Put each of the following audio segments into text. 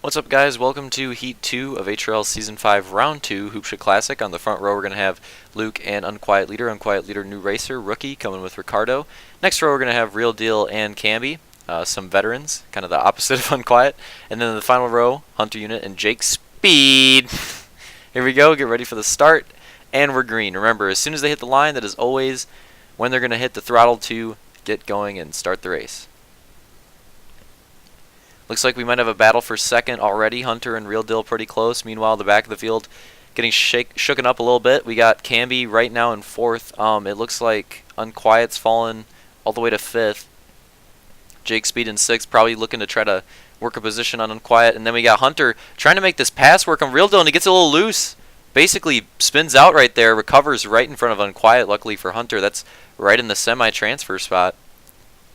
What's up, guys? Welcome to Heat 2 of HRL Season 5 Round 2 Hoopsha Classic. On the front row, we're going to have Luke and Unquiet Leader, New Racer, Rookie, coming with Ricardo. Next row, we're going to have Real Deal and Camby, some veterans, kind of the opposite of Unquiet. And then in the final row, Hunter Unit and Jake Speed. Here we go, get ready for the start, and we're green. Remember, as soon as they hit the line, that is always when they're going to hit the throttle to get going and start the race. Looks like we might have a battle for second already. Hunter and Real Deal pretty close. Meanwhile, the back of the field getting shooken up a little bit. We got Camby right now in fourth. It looks like Unquiet's fallen all the way to fifth. Jake Speed in sixth, probably looking to try to work a position on Unquiet. And then we got Hunter trying to make this pass work on Real Deal, and he gets a little loose. Basically spins out right there, recovers right in front of Unquiet. Luckily for Hunter, that's right in the semi-transfer spot.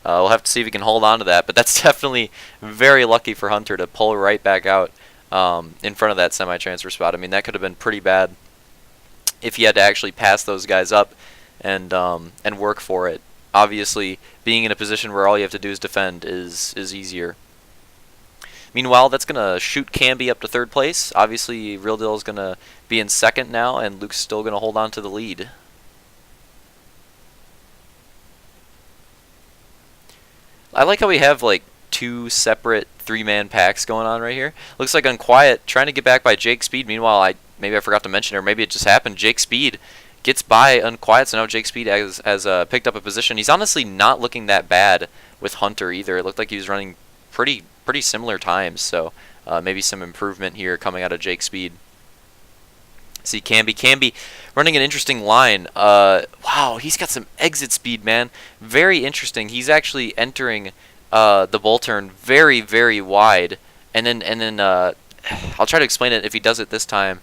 We'll have to see if he can hold on to that, but that's definitely very lucky for Hunter to pull right back out in front of that semi-transfer spot. I mean, that could have been pretty bad if he had to actually pass those guys up and work for it. Obviously, being in a position where all you have to do is defend is easier. Meanwhile, that's going to shoot Camby up to third place. Obviously, Real Deal is going to be in second now, and Luke's still going to hold on to the lead. I like how we have like two separate three-man packs going on right here. Looks like Unquiet trying to get back by Jake Speed. Meanwhile, maybe I forgot to mention, or maybe it just happened. Jake Speed gets by Unquiet, so now Jake Speed has picked up a position. He's honestly not looking that bad with Hunter either. It looked like he was running pretty similar times, so maybe some improvement here coming out of Jake Speed. See Camby running an interesting line. Wow, he's got some exit speed, man. Very interesting. He's actually entering the bull turn very wide, and then I'll try to explain it if he does it this time.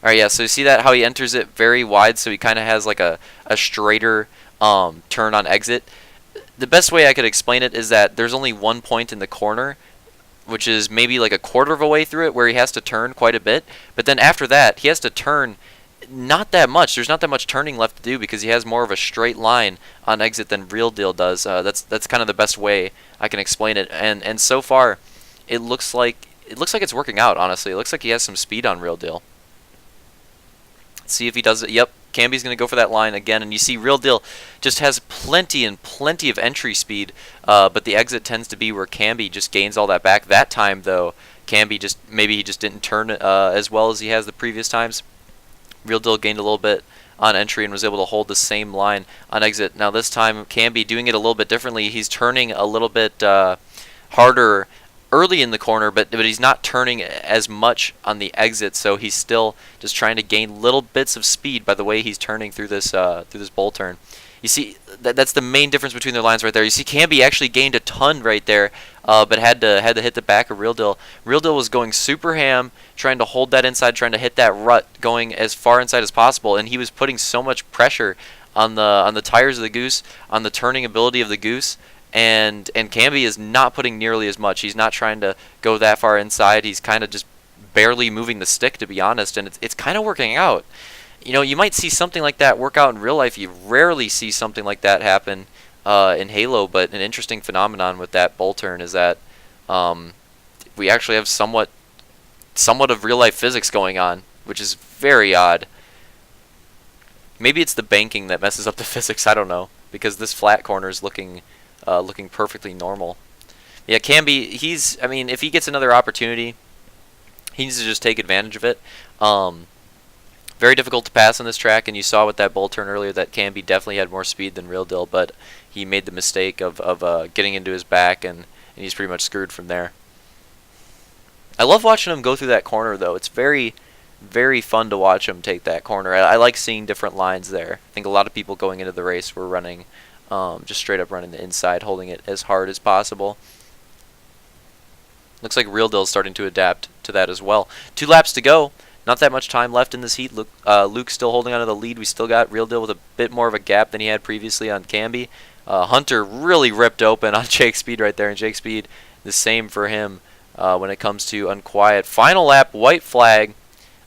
All right, yeah. So you see that how he enters it very wide, so he kind of has like a straighter turn on exit. The best way I could explain it is that there's only one point in the corner, which is maybe like a quarter of a way through it, where he has to turn quite a bit. But then after that, he has to turn not that much. There's not that much turning left to do because he has more of a straight line on exit than Real Deal does. That's kind of the best way I can explain it. And so far, it looks like it's working out. Honestly, it looks like he has some speed on Real Deal. Let's see if he does it. Yep. Camby's going to go for that line again, and you see Real Deal just has plenty of entry speed, but the exit tends to be where Camby just gains all that back. That time, though, Camby maybe he just didn't turn as well as he has the previous times. Real Deal gained a little bit on entry and was able to hold the same line on exit. Now this time, Camby doing it a little bit differently. He's turning a little bit harder early in the corner, but he's not turning as much on the exit, so he's still just trying to gain little bits of speed by the way he's turning through this bull turn. You see, that's the main difference between their lines right there. You see, Camby actually gained a ton right there, but had to hit the back of Real Deal. Real Deal was going super ham, trying to hold that inside, trying to hit that rut, going as far inside as possible, and he was putting so much pressure on the tires of the Goose, on the turning ability of the Goose. And Camby is not putting nearly as much. He's not trying to go that far inside. He's kind of just barely moving the stick, to be honest, and it's kind of working out. You know, you might see something like that work out in real life. You rarely see something like that happen in Halo, but an interesting phenomenon with that bull turn is that we actually have somewhat of real-life physics going on, which is very odd. Maybe it's the banking that messes up the physics, I don't know, because this flat corner is looking perfectly normal. Yeah, Camby, I mean, if he gets another opportunity, he needs to just take advantage of it. Very difficult to pass on this track, and you saw with that bull turn earlier that Camby definitely had more speed than Real Deal, but he made the mistake of getting into his back, and he's pretty much screwed from there. I love watching him go through that corner, though. It's very fun to watch him take that corner. I like seeing different lines there. I think a lot of people going into the race were running just straight up running the inside, holding it as hard as possible. Looks like Real Deal is starting to adapt to that as well. 2 laps to go. Not that much time left in this heat. Luke's still holding on to the lead. We still got Real Deal with a bit more of a gap than he had previously on Camby. Hunter really ripped open on Jake Speed right there, and Jake Speed the same for him when it comes to Unquiet. Final lap, white flag.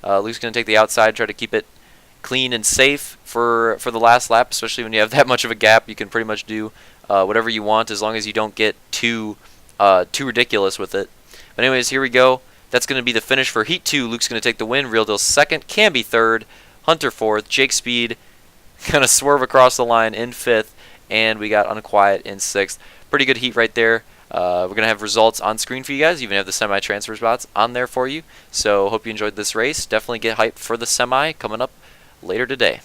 Luke's going to take the outside, try to keep it clean and safe for the last lap, especially when you have that much of a gap. You can pretty much do whatever you want as long as you don't get too ridiculous with it. But anyways, here we go. That's going to be the finish for Heat 2. Luke's going to take the win. Real Deal second. Camby third. Hunter fourth. Jake Speed going to swerve across the line in fifth. And we got Unquiet in sixth. Pretty good heat right there. We're going to have results on screen for you guys. Even have the semi-transfer spots on there for you. So hope you enjoyed this race. Definitely get hyped for the semi coming up later today.